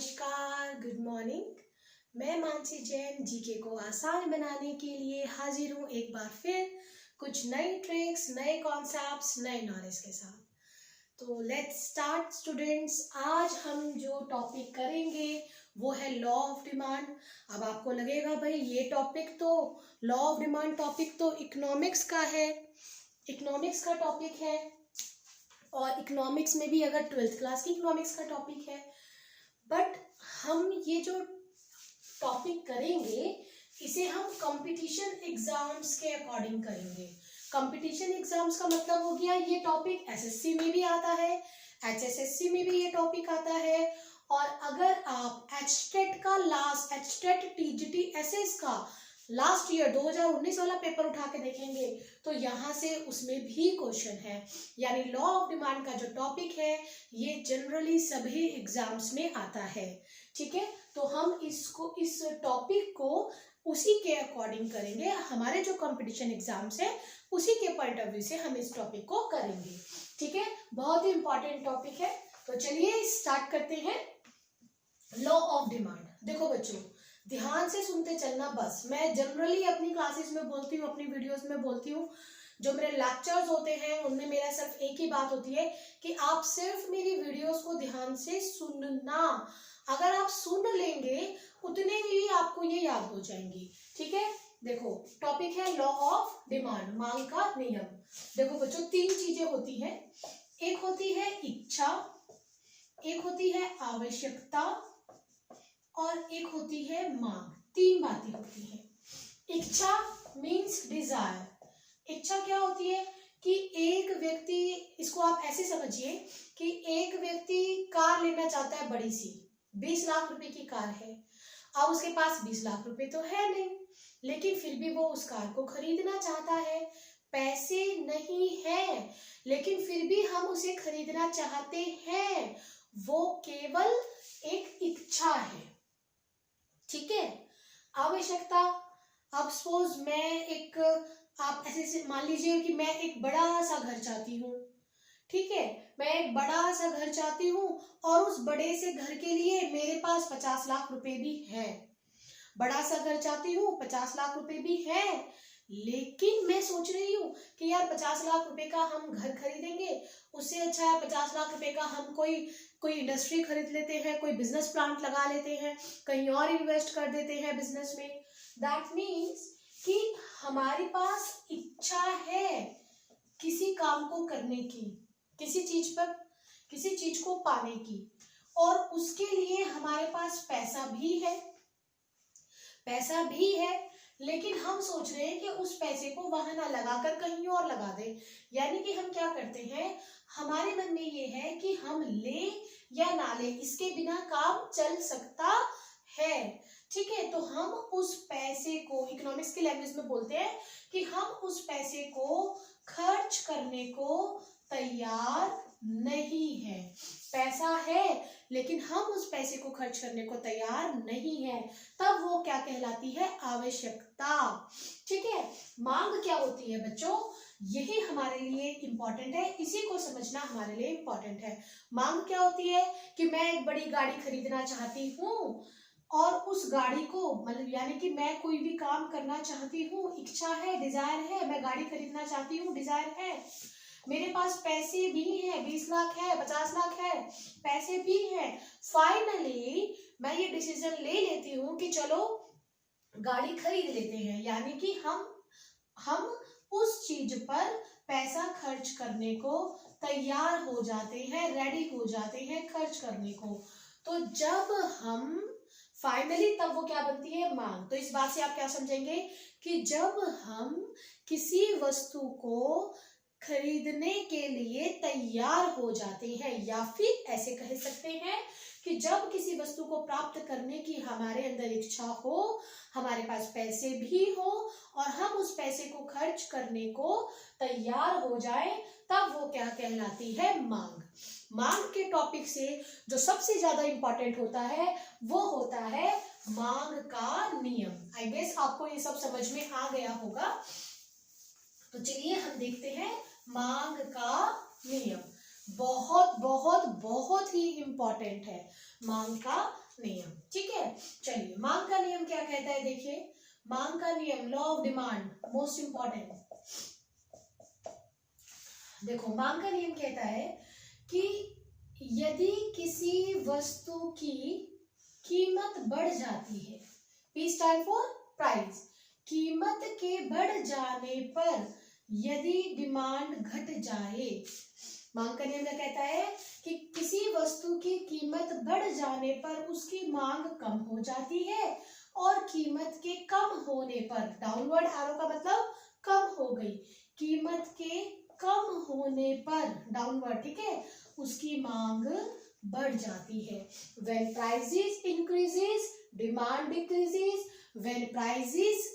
नमस्कार, good morning. मैं Mansi Jain GK को आसान बनाने के लिए हाजिर हूँ एक बार फिर कुछ नई ट्रिक्स, नए कॉन्सेप्ट्स, नए नॉलेज के साथ। तो लेट्स स्टार्ट स्टूडेंट्स। आज हम जो टॉपिक करेंगे वो है लॉ ऑफ डिमांड। अब आपको लगेगा भाई ये टॉपिक तो लॉ ऑफ डिमांड टॉपिक तो इकोनॉमिक्स का है, इकोनॉमिक्स का टॉपिक है और इकोनॉमिक्स में भी अगर 12th क्लास की इकोनॉमिक्स का टॉपिक है। बट हम ये जो टॉपिक करेंगे इसे हम कंपटीशन एग्जाम्स के अकॉर्डिंग करेंगे। कंपटीशन एग्जाम्स का मतलब हो गया ये टॉपिक एसएससी में भी आता है, एचएसएससी में भी ये टॉपिक आता है। और अगर आप एचटेट का लास्ट एचटेट टीजीटी एसएस का लास्ट ईयर 2019 वाला पेपर उठा के देखेंगे तो यहाँ से उसमें भी क्वेश्चन है। यानी लॉ ऑफ डिमांड का जो टॉपिक है ये जनरली सभी एग्जाम्स में आता है। ठीक है, तो हम इसको इस टॉपिक को उसी के अकॉर्डिंग करेंगे। हमारे जो कंपटीशन एग्जाम्स है उसी के पॉइंट ऑफ व्यू से हम इस टॉपिक को करेंगे। ठीक है, बहुत ही इंपॉर्टेंट टॉपिक है। तो चलिए स्टार्ट करते हैं। लॉ ऑफ डिमांड देखो बच्चों, ध्यान से सुनते चलना बस। मैं जनरली अपनी क्लासेस में बोलती हूँ, अपनी वीडियोस में बोलती हूँ, जो मेरे लेक्चर्स होते हैं उनमें मेरा सिर्फ एक ही बात होती है कि आप सिर्फ मेरी वीडियोस को ध्यान से सुनना। अगर आप सुन लेंगे उतने में ही आपको ये याद हो जाएंगी। ठीक है, देखो टॉपिक है लॉ ऑफ डिमांड, मांग का नियम। देखो बच्चों, तीन चीजें होती है, एक होती है इच्छा, एक होती है आवश्यकता और एक होती है मांग। तीन बातें होती है। इच्छा मीन्स डिजायर। इच्छा क्या होती है कि एक व्यक्ति, इसको आप ऐसे समझिए कि एक व्यक्ति कार लेना चाहता है, बड़ी सी 20 लाख रुपए की कार है। अब उसके पास 20 लाख रुपए तो है नहीं, लेकिन फिर भी वो उस कार को खरीदना चाहता है। पैसे नहीं है लेकिन फिर भी हम उसे खरीदना चाहते हैं। वो केवल एक इच्छा है। ठीक है, आवश्यकता, अब सपोज मैं एक, आप ऐसे मान लीजिए कि मैं एक बड़ा सा घर चाहती हूँ। ठीक है, मैं एक बड़ा सा घर चाहती हूँ और उस बड़े से घर के लिए मेरे पास 50 लाख रुपए भी है। बड़ा सा घर चाहती हूँ, 50 लाख रुपए भी है, लेकिन मैं सोच रही हूँ कि यार 50 लाख रुपए का हम घर खरीदेंगे, उससे अच्छा है 50 लाख रुपए का हम कोई इंडस्ट्री खरीद लेते हैं, कोई बिजनेस प्लांट लगा लेते हैं, कहीं और इन्वेस्ट कर देते हैं बिजनेस में। दैट मीन्स कि हमारे पास इच्छा है किसी काम को करने की, किसी चीज को पाने की, और उसके लिए हमारे पास पैसा भी है, लेकिन हम सोच रहे हैं कि उस पैसे को वहां ना लगाकर कहीं और लगा दें। यानी कि हम क्या करते हैं, हमारे मन में ये है कि हम ले या ना ले, इसके बिना काम चल सकता है। ठीक है, तो हम उस पैसे को, इकोनॉमिक्स की लैंग्वेज में बोलते हैं कि हम उस पैसे को खर्च करने को तैयार नहीं है। पैसा है लेकिन हम उस पैसे को खर्च करने को तैयार नहीं है, तब वो क्या कहलाती है, आवश्यकता। ठीक है, मांग क्या होती है बच्चों, यही हमारे लिए इंपॉर्टेंट है, इसी को समझना हमारे लिए इंपॉर्टेंट है। मांग क्या होती है कि मैं एक बड़ी गाड़ी खरीदना चाहती हूँ और उस गाड़ी को, मतलब यानी कि मैं कोई भी काम करना चाहती हूँ, इच्छा है, डिजायर है, मैं गाड़ी खरीदना चाहती हूँ, डिजायर है, मेरे पास पैसे भी हैं, 20 लाख है, 50 लाख है, पैसे भी हैं। फाइनली मैं ये डिसीजन ले लेती हूँ कि चलो गाड़ी खरीद लेते हैं। यानी कि हम उस चीज पर पैसा खर्च करने को तैयार हो जाते हैं, रेडी हो जाते हैं खर्च करने को। तो जब हम फाइनली, तब वो क्या बनती है, मांग। तो इस बात से आप क्या समझेंगे कि जब हम किसी वस्तु को खरीदने के लिए तैयार हो जाते हैं, या फिर ऐसे कह सकते हैं कि जब किसी वस्तु को प्राप्त करने की हमारे अंदर इच्छा हो, हमारे पास पैसे भी हो और हम उस पैसे को खर्च करने को तैयार हो जाए, तब वो क्या कहलाती है, मांग। मांग के टॉपिक से जो सबसे ज्यादा इंपॉर्टेंट होता है वो होता है मांग का नियम। आई गेस आपको ये सब समझ में आ गया होगा। तो चलिए हम देखते हैं मांग का नियम। बहुत बहुत बहुत ही इंपॉर्टेंट है मांग का नियम। ठीक है, चलिए मांग का नियम क्या कहता है, देखिए मांग का नियम, law of demand, most important. देखो मांग का नियम कहता है कि यदि किसी वस्तु की कीमत बढ़ जाती है, P स्टैंड फॉर प्राइस, कीमत के बढ़ जाने पर यदि डिमांड घट जाए, मांग का नियम क्या कहता है कि किसी वस्तु की कीमत बढ़ जाने पर उसकी मांग कम हो जाती है और कीमत के कम होने पर, डाउनवर्ड एरो का मतलब कम हो गई, कीमत के कम होने पर डाउनवर्ड, ठीक है, उसकी मांग बढ़ जाती है। When prices increases, demand decreases. When prices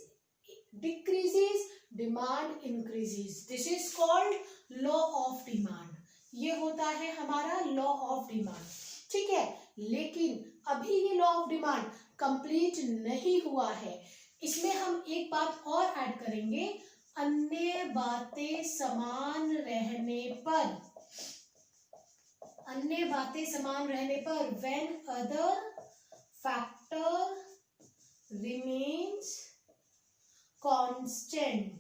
decreases, demand increases. This is called law of demand. ये होता है हमारा लॉ ऑफ डिमांड। ठीक है, लेकिन अभी ये लॉ ऑफ डिमांड कंप्लीट नहीं हुआ है, इसमें हम एक बात और ऐड करेंगे, अन्य बातें समान रहने पर, अन्य बातें समान रहने पर, when other factor remains constant,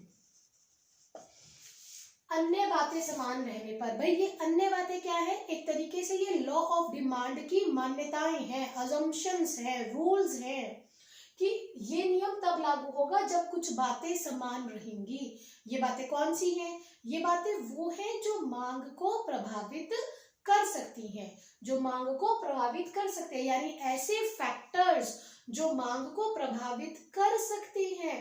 अन्य बातें समान रहने पर। भाई ये अन्य बातें क्या है, एक तरीके से ये लॉ ऑफ डिमांड की मान्यताएं हैं, अजम्पशंस हैं, रूल्स हैं कि ये नियम तब लागू होगा जब कुछ बातें समान रहेंगी। ये बातें कौन सी हैं, ये बातें वो हैं जो मांग को प्रभावित कर सकती हैं, जो मांग को प्रभावित कर सकते हैं, यानी ऐसे फैक्टर्स जो मांग को प्रभावित कर सकते हैं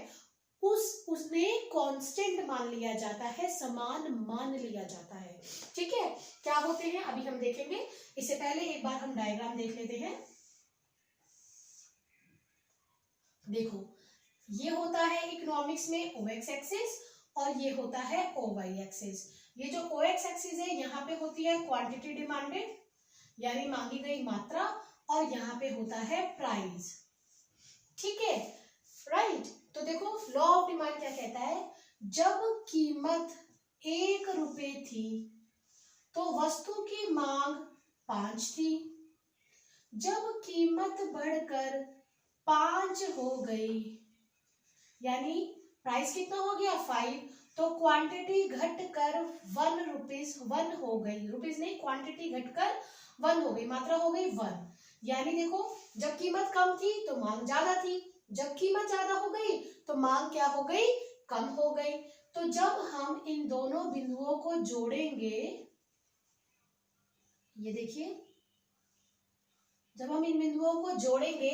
उसने कांस्टेंट मान लिया जाता है, समान मान लिया जाता है। ठीक है, क्या होते हैं अभी हम देखेंगे, इससे पहले एक बार हम डायग्राम देख लेते हैं। देखो ये होता है इकोनॉमिक्स में OX एक्सिस और ये होता है OY एक्सिस। ये जो OX एक्सिस है यहाँ पे होती है क्वांटिटी डिमांडेड, यानी मांगी गई मात्रा, और यहाँ पे होता है प्राइस। ठीक है, राइट। तो देखो लॉ ऑफ डिमांड क्या कहता है, जब कीमत 1 रुपए थी तो वस्तु की मांग 5 थी, जब कीमत बढ़कर 5 हो गई, यानी प्राइस कितना हो गया 5, तो क्वांटिटी घटकर 1 रुपीस 1 हो गई, रुपीस नहीं, क्वांटिटी घटकर 1 हो गई, मात्रा हो गई 1। यानी देखो जब कीमत कम थी तो मांग ज्यादा थी, जब कीमत ज्यादा हो गई तो मांग क्या हो गई, कम हो गई। तो जब हम इन दोनों बिंदुओं को जोड़ेंगे, ये देखिए जब हम इन बिंदुओं को जोड़ेंगे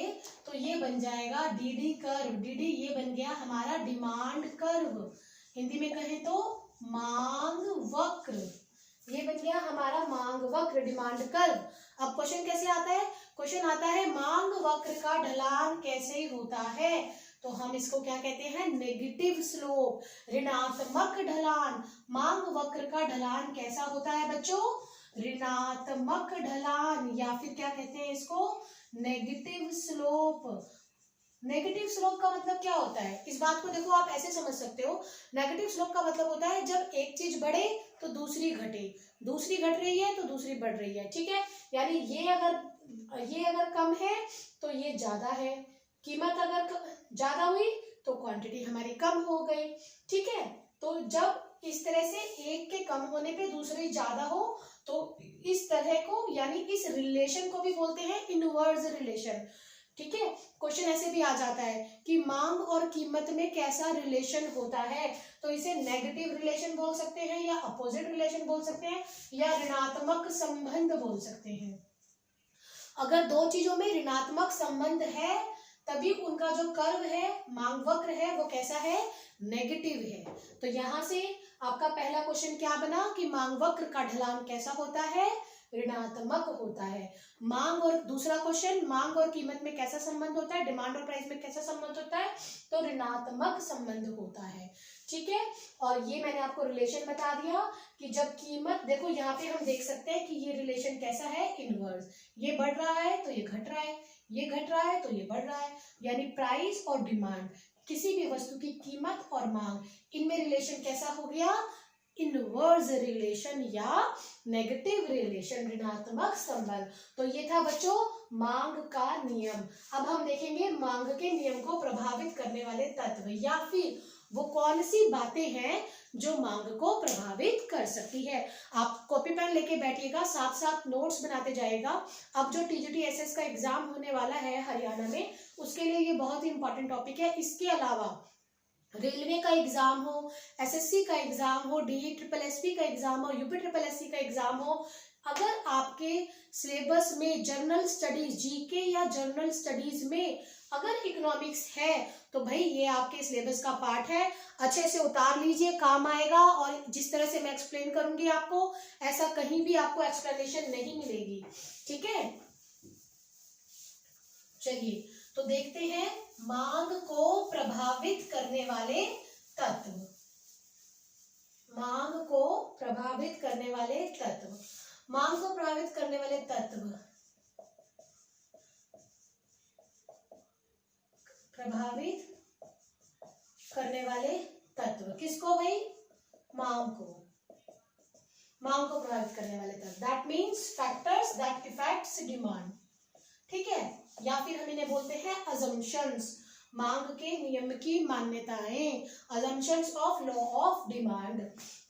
तो ये बन जाएगा डीडी कर्व। डीडी ये बन गया हमारा डिमांड कर्व, हिंदी में कहें तो मांग वक्र, ये बन गया हमारा मांग वक्र, डिमांड कर्व। अब क्वेश्चन कैसे आता है, क्वेश्चन आता है मांग वक्र का ढलान कैसे होता है, तो हम इसको क्या कहते हैं, नेगेटिव स्लोप, ऋणात्मक ढलान। मांग वक्र का ढलान कैसा होता है बच्चों, ऋणात्मक ढलान, या फिर क्या कहते हैं इसको, नेगेटिव स्लोप। नेगेटिव स्लोप का मतलब क्या होता है, इस बात को देखो आप ऐसे समझ सकते हो, नेगेटिव स्लोप का मतलब होता है जब एक चीज बढ़े तो दूसरी घटे, दूसरी घट रही है तो दूसरी बढ़ रही है। ठीक है, यानी ये अगर कम है तो ये ज्यादा है, कीमत अगर ज्यादा हुई तो क्वांटिटी हमारी कम हो गई। ठीक है, तो जब इस तरह से एक के कम होने पे दूसरे ज्यादा हो तो इस तरह को, यानी इस रिलेशन को भी बोलते हैं इनवर्स रिलेशन। ठीक है, क्वेश्चन ऐसे भी आ जाता है कि मांग और कीमत में कैसा रिलेशन होता है, तो इसे नेगेटिव रिलेशन बोल सकते हैं, या अपोजिट रिलेशन बोल सकते हैं, या ऋणात्मक संबंध बोल सकते हैं। अगर दो चीजों में ऋणात्मक संबंध है तभी उनका जो कर्व है, मांग वक्र है, वो कैसा है, नेगेटिव है। तो यहां से आपका पहला क्वेश्चन क्या बना कि मांग वक्र का ढलान कैसा होता है, ऋणात्मक होता है। मांग और दूसरा क्वेश्चन, मांग और कीमत में कैसा संबंध होता है, डिमांड और प्राइस में कैसा संबंध होता है, तो ऋणात्मक संबंध होता है। ठीक है, और ये मैंने आपको रिलेशन बता दिया कि जब कीमत, देखो यहाँ पे हम देख सकते हैं कि ये रिलेशन कैसा है, इनवर्स, ये बढ़ रहा है तो ये घट रहा है, ये घट रहा है तो ये बढ़ रहा है, यानी प्राइस और डिमांड, किसी भी वस्तु की कीमत और मांग, इनमें रिलेशन कैसा हो गया, इनवर्स रिलेशन या नेगेटिव रिलेशन, ऋणात्मक संबंध। तो ये था बच्चों मांग का नियम। अब हम देखेंगे मांग के नियम को प्रभावित करने वाले तत्व या फिर वो कौन सी बातें हैं जो मांग को प्रभावित कर सकती है। आप कॉपी पेन लेके बैठिएगा, साथ साथ नोट्स बनाते जाएगा। अब जो TGT-SS का एग्जाम होने वाला है हरियाणा में, उसके लिए ये बहुत ही इंपॉर्टेंट टॉपिक है। इसके अलावा रेलवे का एग्जाम हो, SSC का एग्जाम हो, DE-SSSB का एग्जाम हो, UP-SSC का एग्जाम हो, अगर आपके सिलेबस में जनरल स्टडीज GK या जनरल स्टडीज में अगर इकोनॉमिक्स है तो भाई ये आपके सिलेबस का पार्ट है, अच्छे से उतार लीजिए, काम आएगा। और जिस तरह से मैं एक्सप्लेन करूंगी आपको, ऐसा कहीं भी आपको एक्सप्लेनेशन नहीं मिलेगी, ठीक है। चलिए तो देखते हैं मांग को प्रभावित करने वाले तत्व। मांग को प्रभावित करने वाले तत्व, मांग को प्रभावित करने वाले तत्व, प्रभावित करने वाले तत्व किसको भाई? मांग को, मांग को प्रभावित करने वाले तत्व, that means factors that effects demand, ठीक है। या फिर हम इन्हें बोलते हैं अजम्पशंस, मांग के नियम की मान्यताएं, assumptions of law of demand,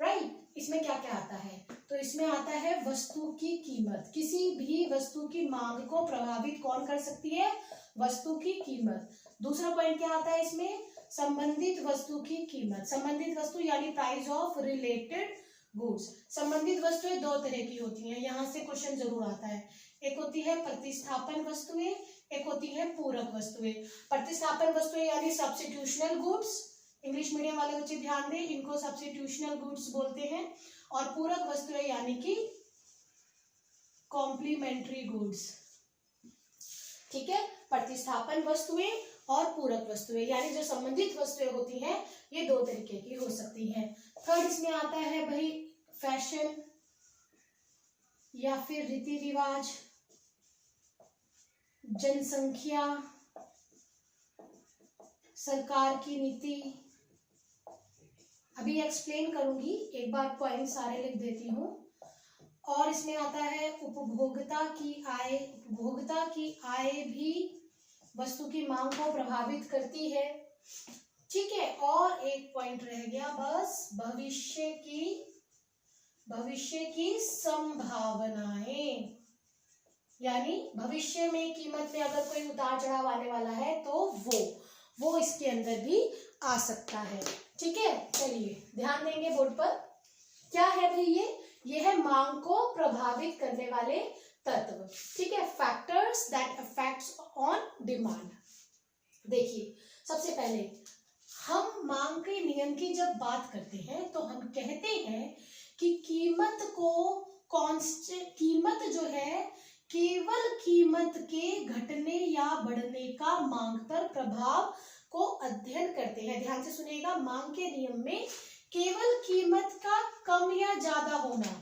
right. इसमें क्या क्या आता है? तो इसमें आता है वस्तु की कीमत। किसी भी वस्तु की मांग को प्रभावित कौन कर सकती है? वस्तु की कीमत। दूसरा पॉइंट क्या आता है इसमें? संबंधित वस्तु की कीमत। संबंधित वस्तु यानी प्राइस ऑफ रिलेटेड गुड्स। संबंधित वस्तुएं दो तरह की होती हैं, यहां से क्वेश्चन जरूर आता है। एक होती है प्रतिस्थापन वस्तुएं, एक होती है पूरक वस्तुएं। प्रतिस्थापन वस्तुएं यानी सब्स्टिट्यूशनल गुड्स, इंग्लिश मीडियम वाले बच्चे ध्यान दें, इनको सब्स्टिट्यूशनल गुड्स बोलते हैं। और पूरक वस्तुएं यानी कि कॉम्प्लीमेंट्री गुड्स, ठीक है। प्रतिस्थापन वस्तुएं और पूरक वस्तुएं यानी जो संबंधित वस्तुएं होती हैं, ये दो तरीके की हो सकती हैं। थर्ड इसमें आता है भाई फैशन या फिर रीति रिवाज, जनसंख्या, सरकार की नीति। अभी एक्सप्लेन करूंगी, एक बार पॉइंट सारे लिख देती हूँ। और इसमें आता है उपभोक्ता की आय। उपभोक्ता की आय भी वस्तु की मांग को प्रभावित करती है, ठीक है। और एक पॉइंट रह गया बस, भविष्य की संभावनाएं, यानी भविष्य में कीमत में अगर कोई उतार चढ़ाव आने वाला है तो वो इसके अंदर भी आ सकता है, ठीक है। चलिए ध्यान देंगे बोर्ड पर। क्या है भाई ये है मांग को प्रभावित करने वाले तत्व, ठीक है। Factors that affects on demand. देखिए सबसे पहले हम मांग के नियम की जब बात करते हैं तो हम कहते हैं कि कीमत जो है केवल कीमत के घटने या बढ़ने का मांग पर प्रभाव को अध्ययन करते हैं। ध्यान से सुनिएगा, मांग के नियम में केवल कीमत का कम या ज्यादा होना,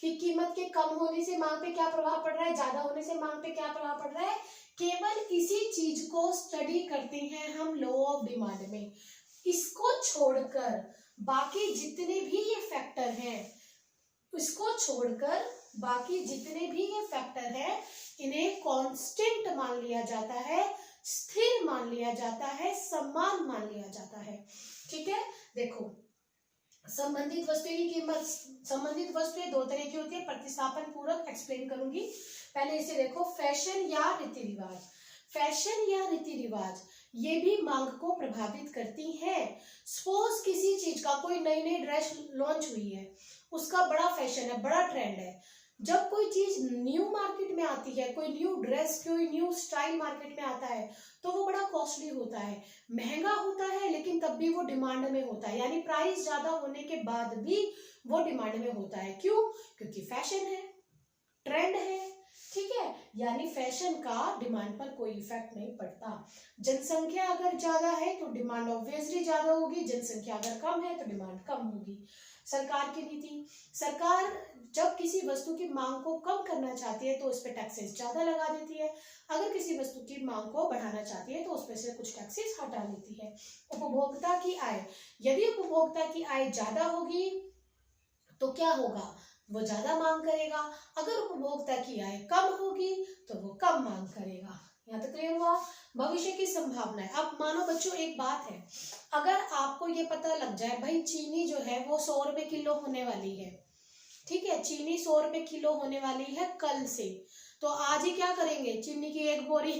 कि कीमत के कम होने से मांग पे क्या प्रभाव पड़ रहा है, ज्यादा होने से मांग पे क्या प्रभाव पड़ रहा है, केवल इसी चीज को स्टडी करते हैं हम लॉ ऑफ डिमांड में। इसको छोड़कर बाकी जितने भी ये फैक्टर हैं, इसको छोड़कर बाकी जितने भी ये फैक्टर हैं, इन्हें कांस्टेंट मान लिया जाता है, स्थिर मान लिया जाता है, समान मान लिया जाता है, ठीक है। देखो संबंधित वस्तु की कीमत, संबंधित वस्तुएं दो तरह की होती है, प्रतिस्थापन पूरक, एक्सप्लेन करूंगी। पहले इसे देखो, फैशन या रीति रिवाज। फैशन या रीति रिवाज ये भी मांग को प्रभावित करती है। सपोज किसी चीज का कोई नई ड्रेस लॉन्च हुई है, उसका बड़ा फैशन है, बड़ा ट्रेंड है। जब कोई चीज न्यू मार्केट में आती है, कोई न्यू ड्रेस, कोई न्यू स्टाइल मार्केट में आता है, तो वो बड़ा कॉस्टली होता है, महंगा होता है, लेकिन तब भी वो डिमांड में होता है, यानी प्राइस ज्यादा होने के बाद भी वो डिमांड में होता है। क्यों? क्योंकि फैशन है, ट्रेंड है, ठीक है। यानी फैशन का डिमांड पर कोई इफेक्ट नहीं पड़ता। जनसंख्या अगर ज्यादा है तो डिमांड ऑब्वियसली ज्यादा होगी, जनसंख्या अगर कम है तो डिमांड कम होगी। सरकार की नीति, सरकार जब किसी वस्तु की मांग को कम करना चाहती है तो उस पर टैक्सेस ज्यादा लगा देती है, अगर किसी वस्तु की मांग को बढ़ाना चाहती है तो उस पर से कुछ टैक्सेस हटा लेती है। उपभोक्ता की आय, यदि उपभोक्ता की आय ज्यादा होगी तो क्या होगा, वो ज्यादा मांग करेगा। अगर उपभोक्ता की आय कम होगी तो वो कम मांग करेगा। यहाँ तक क्लियर हुआ। भविष्य की संभावनाएं। अब मानो बच्चों एक बात है, अगर आपको ये पता लग जाए भाई चीनी जो है वो 100 रुपए किलो होने वाली है, ठीक है, चीनी 100 रुपए किलो होने वाली है कल से, तो आज ही क्या करेंगे, चीनी की 1 बोरी,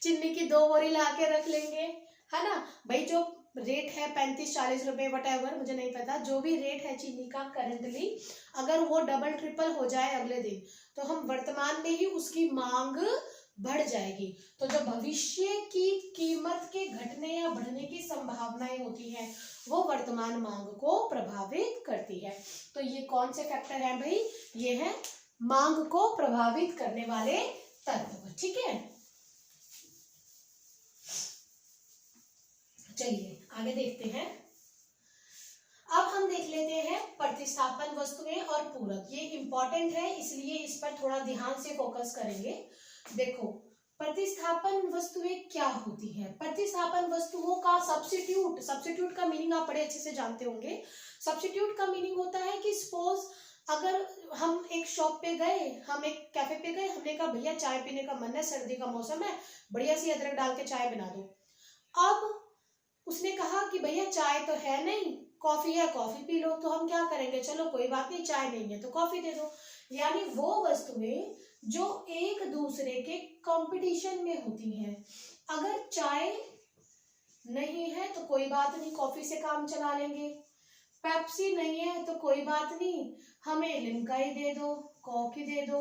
चीनी की 2 बोरी ला के रख लेंगे, है ना भाई। जो रेट है 35-40 रुपए वटएवर, मुझे नहीं पता, जो भी रेट है चीनी का करंटली, अगर वो डबल ट्रिपल हो जाए अगले दिन, तो हम वर्तमान में ही उसकी मांग बढ़ जाएगी। तो जो भविष्य की कीमत के घटने या बढ़ने की संभावनाएं होती हैं वो वर्तमान मांग को प्रभावित करती है। तो ये कौन से फैक्टर हैं भाई, ये है मांग को प्रभावित करने वाले तत्व, ठीक है। चलिए आगे देखते हैं। अब हम देख लेते हैं प्रतिस्थापन वस्तुएं और पूरक। ये इंपॉर्टेंट है इसलिए इस पर थोड़ा ध्यान से फोकस करेंगे। देखो प्रतिस्थापन वस्तुएं क्या होती हैं। प्रतिस्थापन वस्तुओं का सब्स्टिट्यूट, सब्स्टिट्यूट का मीनिंग आप बड़े अच्छे से जानते होंगे। सब्स्टिट्यूट का मीनिंग होता है कि सपोज अगर हम एक शॉप पे गए, हम एक कैफे पे गए, हमने कहा भैया चाय पीने का मन है, सर्दी का मौसम है, बढ़िया सी अदरक डाल के चाय बना दो। अब उसने कहा कि भैया चाय तो है नहीं, कॉफी है, कॉफी पी लो। तो हम क्या करेंगे, चलो कोई बात नहीं, चाय नहीं है तो कॉफी दे दो। यानी वो वस्तुएं जो एक दूसरे के कंपटीशन में होती हैं। अगर चाय नहीं है तो कोई बात नहीं, कॉफी से काम चला लेंगे। पेप्सी नहीं है तो कोई बात नहीं, हमें लिम्का ही दे दो, कॉफी दे दो,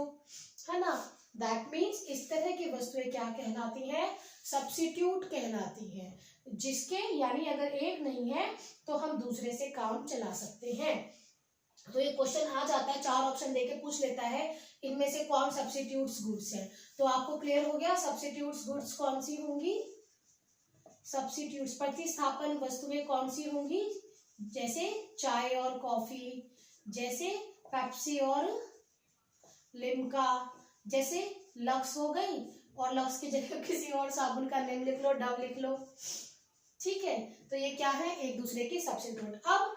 है ना। दैट मीन्स इस तरह की वस्तुएं क्या कहलाती हैं, सब्स्टिट्यूट कहलाती हैं, जिसके यानी अगर एक नहीं है तो हम दूसरे से काम चला सकते हैं। तो ये क्वेश्चन आ जाता है, 4 ऑप्शन देके पूछ लेता है इनमें से कौन सब्स्टिट्यूट्स गुड्स है। तो आपको क्लियर हो गया सब्स्टिट्यूट्स गुड्स कौन सी होंगी, सब्स्टिट्यूट्स प्रतिस्थापन वस्तुएं कौन सी होंगी, जैसे चाय और कॉफी, जैसे पेप्सी और लिम्का, जैसे लक्स हो गई और लक्स की जगह किसी और साबुन का नेम लिख लो, डव लिख लो, ठीक है। तो ये क्या है, एक दूसरे की सब्स्टिट्यूट। अब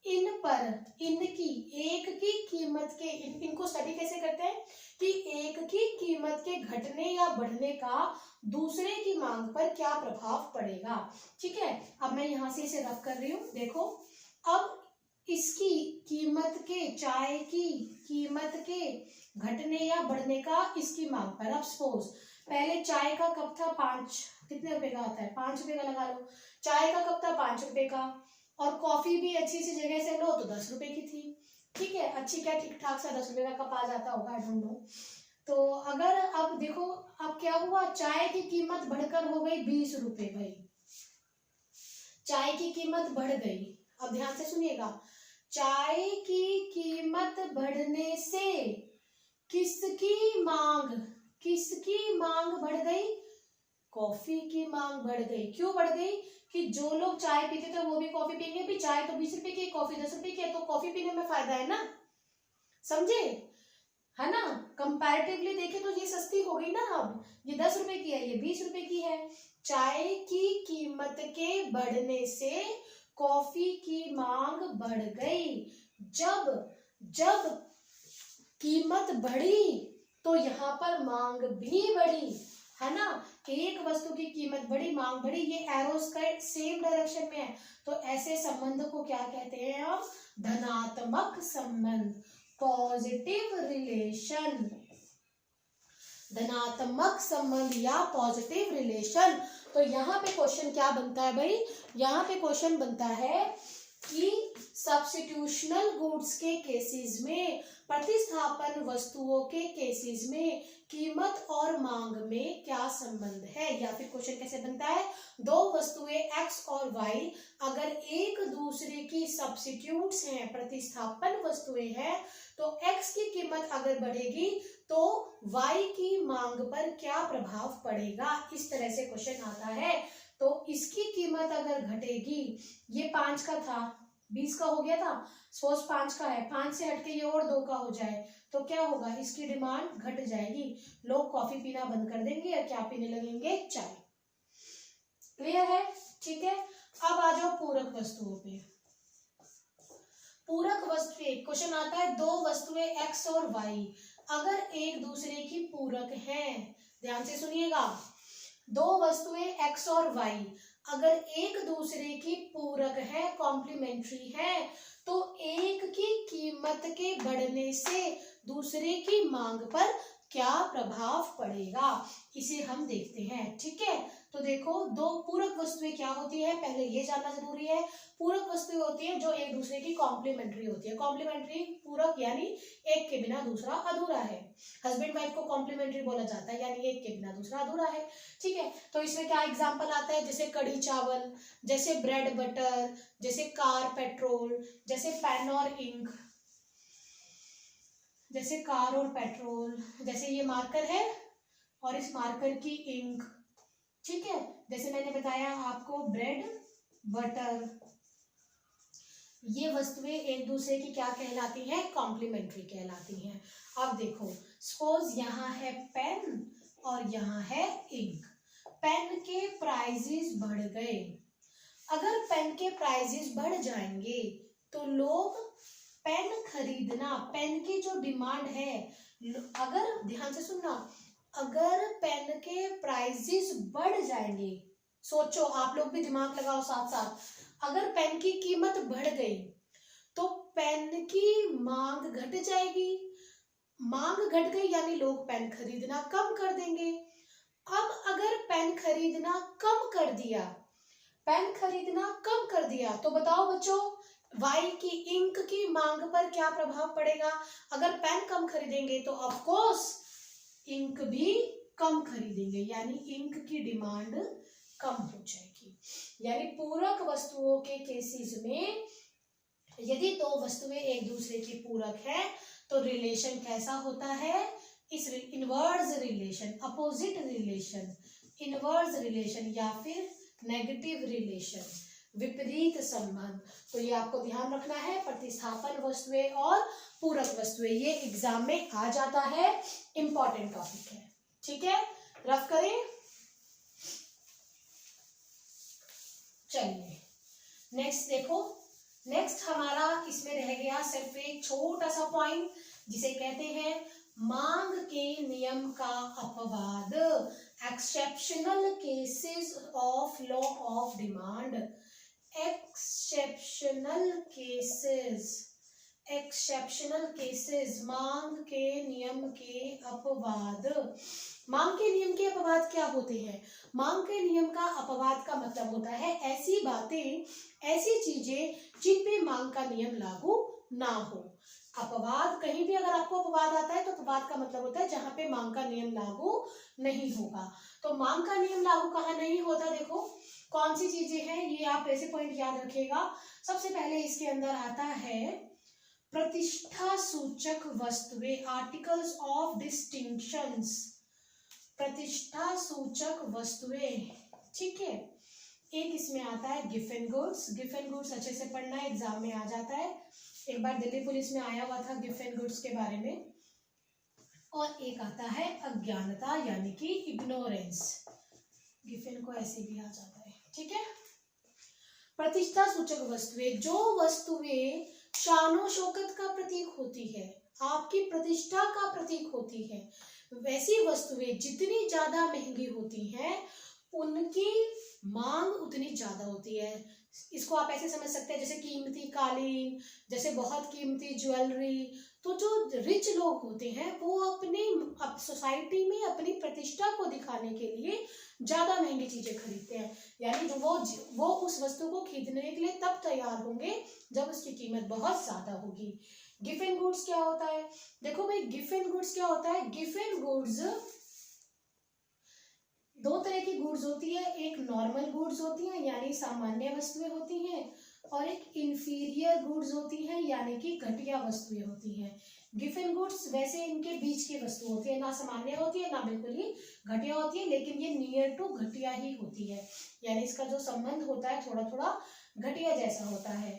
इन पर इनकी एक की कीमत के इनको स्टडी कैसे करते हैं कि एक की कीमत के घटने या बढ़ने का दूसरे की मांग पर क्या प्रभाव पड़ेगा, ठीक है। अब मैं यहां से इसे रफ कर रही हूं, देखो। अब इसकी कीमत के, चाय की कीमत के घटने या बढ़ने का इसकी मांग पर। अब सपोज पहले चाय का कप था 5, कितने रुपए का आता है, 5 रुपए का लगा लो। चाय का कप था 5 रुपए का और कॉफी भी अच्छी सी जगह से लो तो 10 रुपए की थी, ठीक है। अच्छी क्या, ठीक ठाक सा 10 रुपए का कप आ जाता होगा, आई डोंट नो। तो अगर अब देखो अब क्या हुआ, चाय की कीमत बढ़कर हो गई 20 रुपए भाई, चाय की कीमत बढ़ गई। अब ध्यान से सुनिएगा, चाय की कीमत बढ़ने से किसकी मांग बढ़ गई, कॉफी की मांग बढ़ गई। क्यों बढ़ गई कि जो लोग चाय पीते थे वो भी कॉफी पियेंगे। भी चाय तो 20 रुपए की, कॉफी 10 रुपए की है, तो कॉफी पीने में फायदा है ना, समझे, है ना। कंपैरेटिवली देखे तो ये सस्ती हो गई ना। अब ये 10 रुपए की है, ये 20 रुपए की है। चाय की कीमत के बढ़ने से कॉफी की मांग बढ़ गई। जब कीमत बढ़ी तो यहाँ पर मांग भी बढ़ी, है ना। एक वस्तु की कीमत बढ़ी, मांग बढ़ी, ये एरोस का सेम डायरेक्शन में है। तो ऐसे संबंध को क्या कहते हैं हम, धनात्मक संबंध, पॉजिटिव रिलेशन। धनात्मक संबंध या पॉजिटिव रिलेशन। तो यहाँ पे क्वेश्चन क्या बनता है भाई, यहाँ पे क्वेश्चन बनता है कि सब्स्टिट्यूशनल गुड्स के केसेस में, प्रतिस्थापन वस्तुओं के केसेस में कीमत और मांग में क्या संबंध है। या फिर क्वेश्चन कैसे बनता है, दो वस्तुएं x और y अगर एक दूसरे की सब्स्टिट्यूट्स हैं, प्रतिस्थापन वस्तुएं हैं, तो x की कीमत अगर बढ़ेगी तो y की मांग पर क्या प्रभाव पड़ेगा, इस तरह से क्वेश्चन आता है। तो इसकी कीमत अगर घटेगी, ये 5 का था 20 का हो गया था, सपोज 5 का है, 5 से हटके ये और 2 का हो जाए तो क्या होगा, इसकी डिमांड घट जाएगी, लोग कॉफी पीना बंद कर देंगे या क्या पीने लगेंगे, चाय। क्लियर है, ठीक है। अब आ जाओ पूरक वस्तुओं पे। पूरक वस्तुएं, क्वेश्चन आता है दो वस्तुएं x और y अगर एक दूसरे की पूरक हैं, ध्यान से सुनिएगा, दो वस्तुएं x और y अगर एक दूसरे की पूरक है, कॉम्प्लीमेंट्री है, तो एक की कीमत के बढ़ने से दूसरे की मांग पर क्या प्रभाव पड़ेगा, इसे हम देखते हैं। ठीक है, तो देखो दो पूरक वस्तुएं क्या होती है, पहले ये जानना जरूरी है। पूरक वस्तुएं होती है जो एक दूसरे की कॉम्प्लीमेंट्री होती है। कॉम्प्लीमेंट्री पूरक यानी एक के बिना दूसरा अधूरा है। हस्बैंड वाइफ को कॉम्प्लीमेंट्री बोला जाता है, यानी एक के बिना दूसरा अधूरा है। ठीक है, तो इसमें क्या एग्जाम्पल आता है, जैसे कड़ी चावल, जैसे ब्रेड बटर, जैसे कार पेट्रोल, जैसे पेन और इंक, जैसे कार और पेट्रोल, जैसे ये मार्कर है और इस मार्कर की इंक। ठीक है, जैसे मैंने बताया आपको ब्रेड बटर, ये वस्तुएं एक दूसरे की क्या कहलाती हैं, कॉम्प्लीमेंट्री कहलाती हैं। अब देखो सपोज यहाँ है पेन और यहाँ है इंक, पेन के प्राइजेस बढ़ गए, अगर पेन के प्राइजेस बढ़ जाएंगे तो लोग पेन खरीदना, पेन की जो डिमांड है, अगर ध्यान से सुनना, अगर पेन के प्राइजेस बढ़ जाएंगे, सोचो आप लोग भी दिमाग लगाओ साथ साथ, अगर पेन की कीमत बढ़ गई तो पेन की मांग घट जाएगी, मांग घट गई यानी लोग पेन खरीदना कम कर देंगे। अब अगर पेन खरीदना कम कर दिया, पेन खरीदना कम कर दिया तो बताओ बच्चों वाई की इंक की मांग पर क्या प्रभाव पड़ेगा। अगर पेन कम खरीदेंगे तो ऑफ कोर्स इंक भी कम खरीदेंगे, यानी इंक की डिमांड कम हो जाएगी। यानी पूरक वस्तुओं के केसेस में यदि दो वस्तुएं एक दूसरे की पूरक है तो रिलेशन कैसा होता है, इस inverse relation, opposite relation, inverse relation या फिर नेगेटिव रिलेशन, विपरीत संबंध। तो ये आपको ध्यान रखना है, प्रतिस्थापन वस्तुएं और पूरक वस्तुएं, ये एग्जाम में आ जाता है, इंपॉर्टेंट टॉपिक है। ठीक है, रफ करें। चलिए नेक्स्ट देखो, नेक्स्ट हमारा इसमें रह गया सिर्फ एक छोटा सा पॉइंट जिसे कहते हैं मांग के नियम का अपवाद, exceptional cases of law of demand, exceptional cases, exceptional cases, मांग के नियम के अपवाद। मांग के नियम के अपवाद क्या होते हैं, मांग के नियम का अपवाद का मतलब होता है ऐसी बातें, ऐसी चीजें जिन पे मांग का नियम लागू ना हो। अपवाद, कहीं भी अगर आपको अपवाद आता है तो अपवाद का मतलब होता है जहां पे मांग का नियम लागू नहीं होगा। तो मांग का नियम लागू कहाँ नहीं होता, देखो कौन सी चीजें हैं, ये आप ऐसे पॉइंट याद रखिएगा। सबसे पहले इसके अंदर आता है प्रतिष्ठा सूचक वस्तुएं, आर्टिकल्स ऑफ डिस्टिंक्शंस, प्रतिष्ठा सूचक वस्तुएं। ठीक है, एक इसमें आता है गिफन गुड्स, गिफन गुड्स अच्छे से पढ़ना है, एग्जाम में आ जाता है, एक बार दिल्ली पुलिस में आया हुआ था गिफन गुड्स के बारे में। और एक आता है अज्ञानता यानी कि इग्नोरेंस, गिफन को ऐसे भी आ जाता है। ठीक है, प्रतिष्ठा सूचक वस्तुएं, जो वस्तुएं शानो शौकत का प्रतीक होती है, आपकी प्रतिष्ठा का प्रतीक होती है, वैसी वस्तुएं जितनी ज्यादा महंगी होती हैं उनकी मांग उतनी ज्यादा होती है। इसको आप ऐसे समझ सकते हैं जैसे कीमती कालीन, जैसे बहुत कीमती ज्वेलरी। तो जो रिच लोग होते हैं वो अपने सोसाइटी में अपनी प्रतिष्ठा को दिखाने के लिए ज्यादा महंगी चीजें खरीदते हैं, यानी जो वो उस वस्तु को खरीदने के लिए तब तैयार होंगे जब उसकी कीमत बहुत ज्यादा होगी। गिफन गुड्स क्या होता है, देखो भाई गिफन गुड्स क्या होता है, गिफन गुड्स दो तरह की गुड्स होती है, एक नॉर्मल गुड्स होती है यानी सामान्य वस्तुएं होती हैं, और एक इंफीरियर गुड्स होती हैं यानी कि घटिया वस्तुएं होती हैं। गिफन गुड्स वैसे इनके बीच की वस्तु होती है, ना सामान्य होती है ना बिल्कुल ही घटिया होती है, लेकिन ये नियर टू घटिया ही होती है, यानी इसका जो संबंध होता है थोड़ा थोड़ा घटिया जैसा होता है।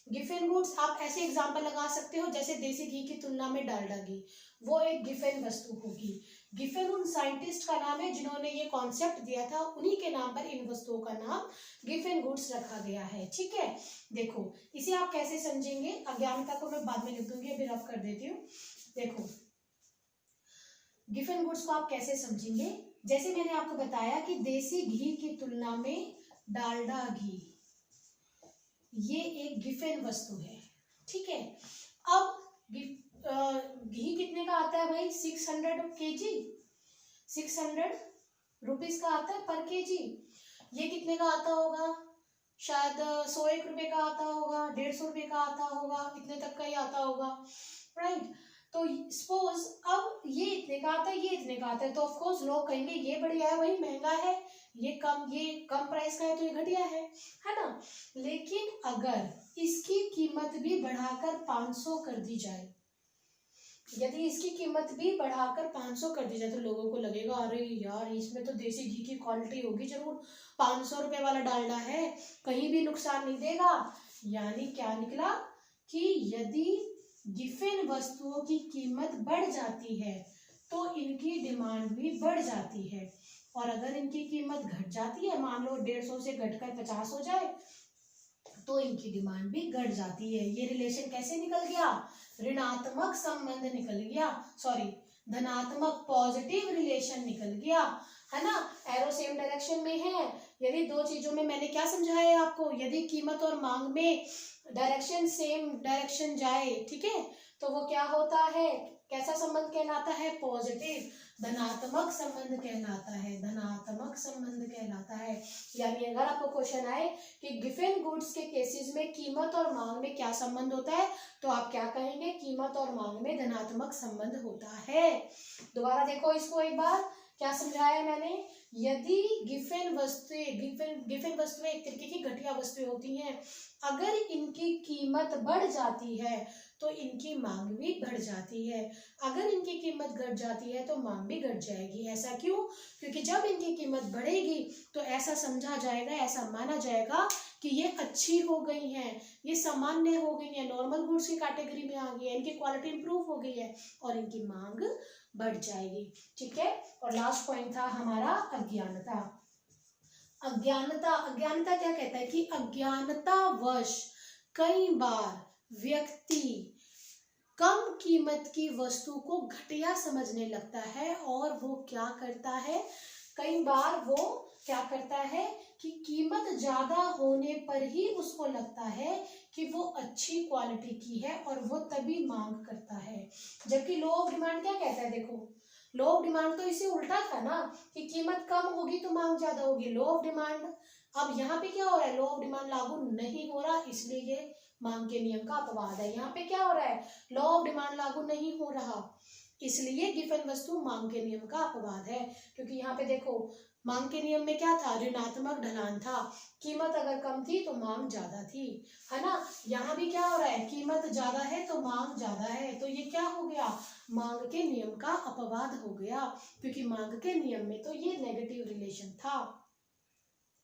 गिफन गुड्स आप ऐसे एग्जांपल लगा सकते हो जैसे देसी घी की तुलना में डालडा घी, वो एक गिफन वस्तु होगी। गिफन उन साइंटिस्ट का नाम है जिन्होंने ये कॉन्सेप्ट दिया था, उन्हीं के नाम पर इन वस्तुओं का नाम गिफन गुड्स रखा गया है। ठीक है, देखो इसे आप कैसे समझेंगे, अज्ञानता को मैं बाद में लिख दूंगी, अभी रफ कर देती हूँ। देखो गिफन गुड्स को आप कैसे समझेंगे, जैसे मैंने आपको बताया कि देसी घी की तुलना में डालडा घी ये एक गिफन वस्तु है। ठीक है, अब घी कितने का आता है भाई, 600 kg, 600 रुपीज का आता है पर केजी। ये कितने का आता होगा, शायद 101 रुपए का आता होगा, 150 रुपए का आता होगा, इतने तक का ही आता होगा, राइट। तो सपोज अब ये इतने का आता है, ये इतने का आता है, तो ऑफ कोर्स लोग कहेंगे ये बढ़िया है भाई, महंगा है, ये कम प्राइस का है तो ये घटिया है ना। लेकिन अगर इसकी कीमत भी बढ़ाकर 500 कर दी जाए, यदि इसकी कीमत भी बढ़ाकर 500 कर दी जाए तो लोगों को लगेगा अरे यार इसमें तो देसी घी की क्वालिटी होगी जरूर, 500 रुपए वाला डालडा है, कहीं भी नुकसान नहीं देगा। यानी क्या निकला कि यदि गिफन वस्तुओं की कीमत बढ़ जाती है तो इनकी डिमांड भी बढ़ जाती है, और अगर इनकी कीमत घट जाती है, मान लो 150 से घटकर 50 हो जाए, तो इनकी डिमांड भी घट जाती है। ये रिलेशन कैसे निकल गया, ऋणात्मक संबंध निकल गया, सॉरी धनात्मक पॉजिटिव रिलेशन निकल गया, है ना। एरो सेम डायरेक्शन में है। यदि दो चीजों में मैंने क्या समझाया है आपको, यदि कीमत और मांग में डायरेक्शन सेम डायरेक्शन जाए, ठीक है, तो वो क्या होता है, कैसा संबंध कहलाता है, पॉजिटिव धनात्मक संबंध कहलाता है, धनात्मक संबंध कहलाता है। यानी अगर आपको क्वेश्चन आए कि गिफन गुड्स के केसेस में कीमत और मांग में क्या संबंध होता है, तो आप क्या कहेंगे, कीमत और मांग में धनात्मक संबंध होता है। दोबारा देखो इसको एक बार, क्या समझाया मैंने, यदि गिफन वस्तुएं एक तरीके की घटिया वस्तुएं होती हैं, अगर इनकी कीमत बढ़ जाती है तो इनकी मांग भी बढ़ जाती है, अगर इनकी कीमत घट जाती है तो मांग भी घट जाएगी। ऐसा क्यों, क्योंकि जब इनकी कीमत बढ़ेगी तो ऐसा समझा जाएगा, ऐसा माना जाएगा कि ये अच्छी हो गई हैं, ये सामान्य हो गई हैं, नॉर्मल गुड्स की कैटेगरी में आ गई है, इनकी क्वालिटी इंप्रूव हो गई है और इनकी मांग बढ़ जाएगी। ठीक है, और लास्ट पॉइंट था हमारा अज्ञानता। अज्ञानता क्या कहता है कि अज्ञानतावश कई बार व्यक्ति कम कीमत की वस्तु को घटिया समझने लगता है, और वो क्या करता है, कई बार वो क्या करता है कि कीमत ज्यादा होने पर ही उसको लगता है कि वो अच्छी क्वालिटी की है और वो तभी मांग करता है। जबकि लॉ ऑफ डिमांड क्या कहता है, देखो लॉ ऑफ डिमांड तो इसे उल्टा था ना, कि कीमत कम होगी तो मांग ज्यादा होगी, लॉ ऑफ डिमांड। अब यहाँ पे क्या हो रहा है, लॉ ऑफ डिमांड लागू नहीं हो रहा, इसलिए ये मांग के नियम का अपवाद है। यहाँ पे क्या हो रहा है, लॉ ऑफ डिमांड लागू नहीं हो रहा, इसलिए गिफन वस्तु मांग के नियम का अपवाद है। क्योंकि यहाँ पे देखो मांग के नियम में क्या था, ऋणात्मक ढलान था, कीमत अगर कम थी तो मांग ज्यादा थी, है ना। यहाँ भी क्या हो रहा है, कीमत ज्यादा है तो मांग ज्यादा है, तो ये क्या हो गया, मांग के नियम का अपवाद हो गया, क्योंकि मांग के नियम में तो ये नेगेटिव रिलेशन था।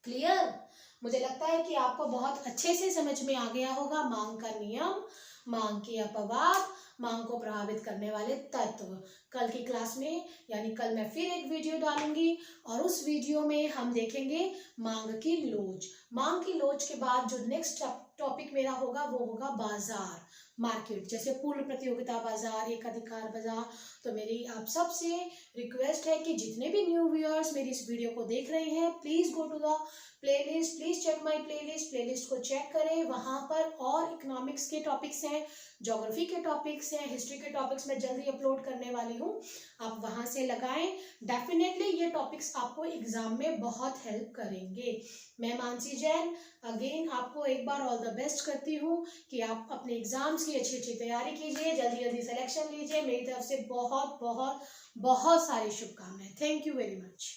क्लियर, मुझे लगता है कि आपको बहुत अच्छे से समझ में आ गया होगा मांग का नियम, मांग के अपवाद, मांग को प्रभावित करने वाले तत्व। कल की क्लास में यानी कल मैं फिर एक वीडियो डालूंगी, और उस वीडियो में हम देखेंगे मांग की लोच। मांग की लोच के बाद जो नेक्स्ट टॉपिक मेरा होगा वो होगा बाजार, मार्केट, जैसे पूर्ण प्रतियोगिता बाजार, एकाधिकार बाजार। तो मेरी आप सबसे रिक्वेस्ट है कि जितने भी न्यू व्यूअर्स मेरी इस वीडियो को देख रहे हैं, please go to the playlist, please check my playlist को चेक करें। वहां पर और इकोनॉमिक्स के टॉपिक्स हैं, ज्योग्राफी के टॉपिक्स हैं, हिस्ट्री के टॉपिक्स मैं जल्दी अपलोड करने वाली हूँ, आप वहां से लगाएं। डेफिनेटली ये टॉपिक्स आपको एग्जाम में बहुत हेल्प करेंगे। मैं मानसी जैन अगेन आपको एक बार ऑल द बेस्ट करती हूँ कि आप अपने एग्जाम्स की अच्छी अच्छी तैयारी कीजिए, जल्दी जल्दी सिलेक्शन लीजिए। मेरी तरफ से बहुत बहुत बहुत सारी शुभकामनाएं। Thank you very much.